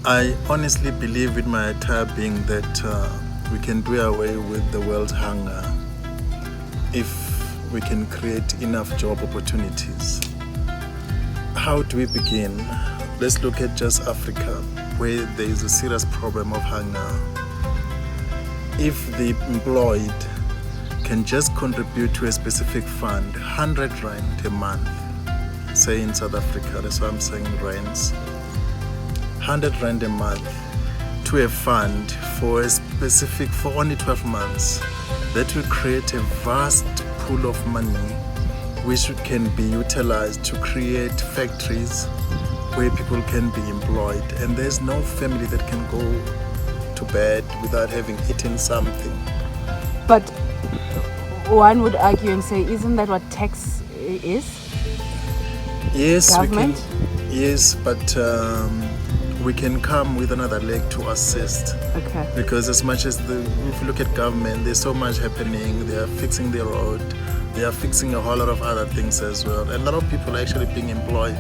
I honestly believe in my entire being that we can do away with the world's hunger if we can create enough job opportunities. How do we begin? Let's look at just Africa, where there is a serious problem of hunger. If the employed can just contribute to a specific fund, 100 rand a month, say in South Africa, that's why I'm saying rands, 100 rand a month to a fund for a specific, for only 12 months, that will create a vast pool of money which can be utilized to create factories where people can be employed, and there's no family that can go to bed without having eaten something. But one would argue and say, isn't that what tax is? Yes, Government? Yes, but we can come with another leg to assist. Okay. Because as much as if you look at government, there's so much happening. They are fixing the road. They are fixing a whole lot of other things as well. And a lot of people are actually being employed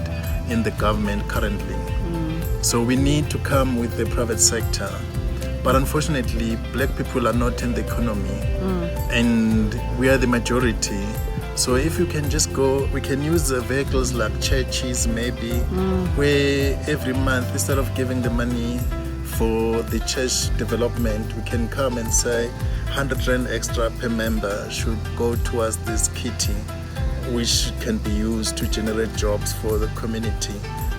in the government currently. So we need to come with the private sector. But unfortunately, black people are not in the economy. And we are the majority. So if you can just go, we can use vehicles like churches maybe, where every month, instead of giving the money for the church development, we can come and say 100 rand extra per member should go towards this kitty, which can be used to generate jobs for the community.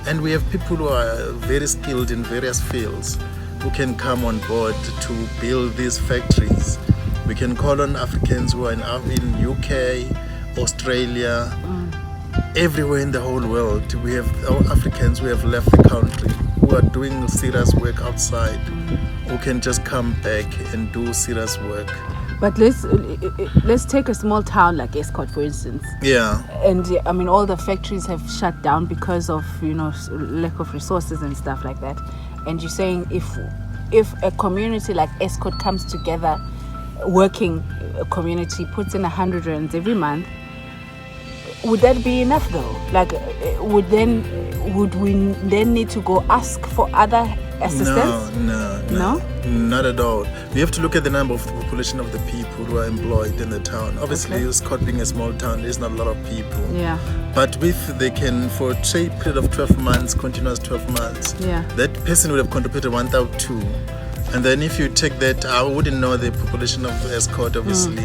And we have people who are very skilled in various fields who can come on board to build these factories. We can call on Africans who are in UK, Australia, everywhere in the whole world. We have our Africans who have left the country, who are doing serious work outside, who can just come back and do serious work. But let's take a small town like Escort, for instance. Yeah. And I mean, all the factories have shut down because of, lack of resources and stuff like that. And you're saying if a community like Escort comes together, working community puts in 100 rands every month, would that be enough though? Like, would we then need to go ask for other assistance? No, not at all. We have to look at the number of the population of the people who are employed in the town. Obviously, Escort being a small town, there's not a lot of people. Yeah. But if they can, for a period of 12 months, continuous 12 months, that person would have contributed 1,200. And then if you take that, I wouldn't know the population of Escort, obviously,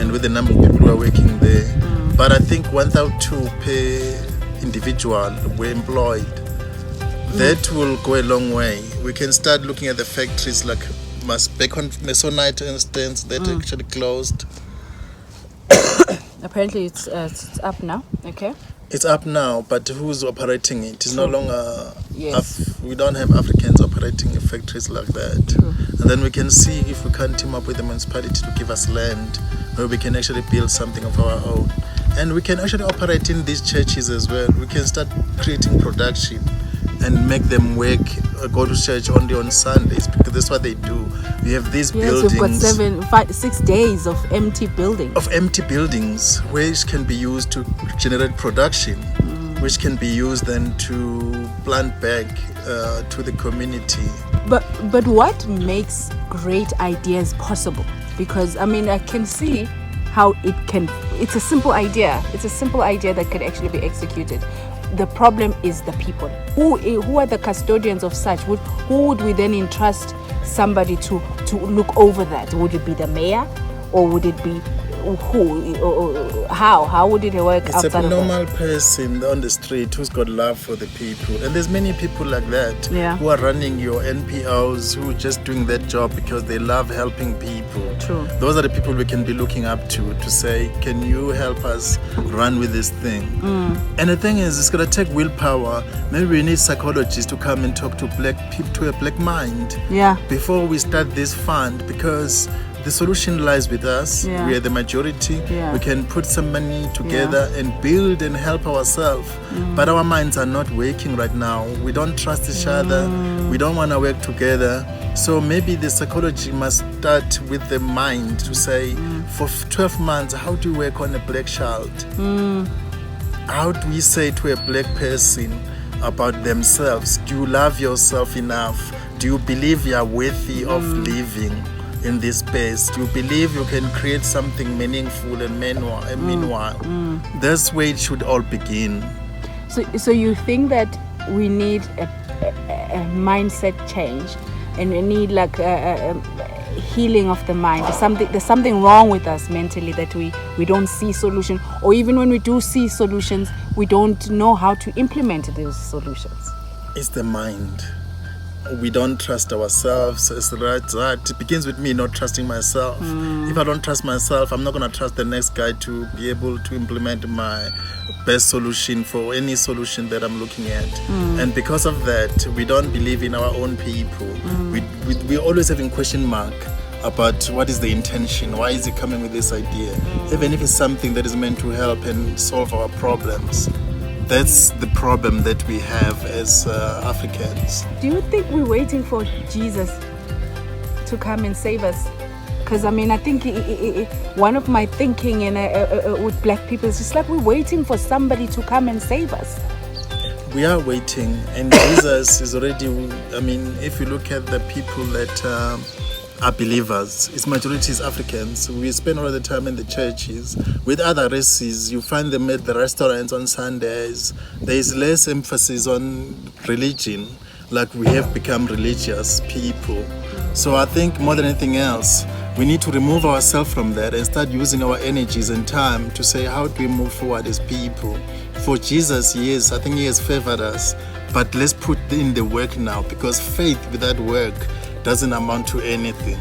and with the number of people who are working there. But I think 1,200 per individual were employed. That will go a long way. We can start looking at the factories like Masonite, for instance, that actually closed. Apparently it's up now. Okay. It's up now, but who's operating it? It's no longer. Yes. We don't have Africans operating factories like that. True. And then we can see if we can team up with the municipality to give us land where we can actually build something of our own. And we can actually operate in these churches as well. We can start creating production and make them work, go to church only on Sundays, because that's what they do. We have these buildings. We've got 6 days of empty buildings. Which can be used to generate production, which can be used then to plant back to the community. But what makes great ideas possible? Because I mean, I can see how it's a simple idea. It's a simple idea that can actually be executed. The problem is the people. Who are the custodians of such? Who would we then entrust somebody to look over that? Would it be the mayor, or would it be who? Or how would it work? It's outside a of normal that? person on the street who's got love for the people, and there's many people like that who are running your NPOs, who are just doing that job because they love helping people. True. Those are the people we can be looking up to say, can you help us run with this thing? And the thing is, it's gonna take willpower. Maybe we need psychologists to come and talk to black people, to a black mind, before we start this fund, because the solution lies with us. We are the majority. We can put some money together and build and help ourselves. But our minds are not working right now. We don't trust each other. We don't want to work together. So maybe the psychology must start with the mind to say, for 12 months, how do you work on a black child? How do we say to a black person, about themselves. Do you love yourself enough? Do you believe you are worthy of living in this space? Do you believe you can create something meaningful and meanwhile? That's where it should all begin. So you think that we need a mindset change, and we need like a healing of the mind? There's something wrong with us mentally, that we don't see solution, or even when we do see solutions, we don't know how to implement those solutions. It's the mind. We don't trust ourselves. It's right. It begins with me not trusting myself. If I don't trust myself, I'm not going to trust the next guy to be able to implement my best solution for any solution that I'm looking at. And because of that, we don't believe in our own people. We're always having question mark about what is the intention, why is he coming with this idea, even if it's something that is meant to help and solve our problems. That's the problem that we have as Africans. Do you think we're waiting for Jesus to come and save us? Because I think one of my thinking with black people is just like we're waiting for somebody to come and save us. We are waiting, and Jesus is already, if you look at the people that are believers, its majority is Africans. We spend all the time in the churches. With other races, you find them at the restaurants on Sundays. There is less emphasis on religion, like we have become religious people. So I think more than anything else, we need to remove ourselves from that and start using our energies and time to say, how do we move forward as people? For Jesus, yes, I think he has favored us, but let's put in the work now, because faith without work doesn't amount to anything.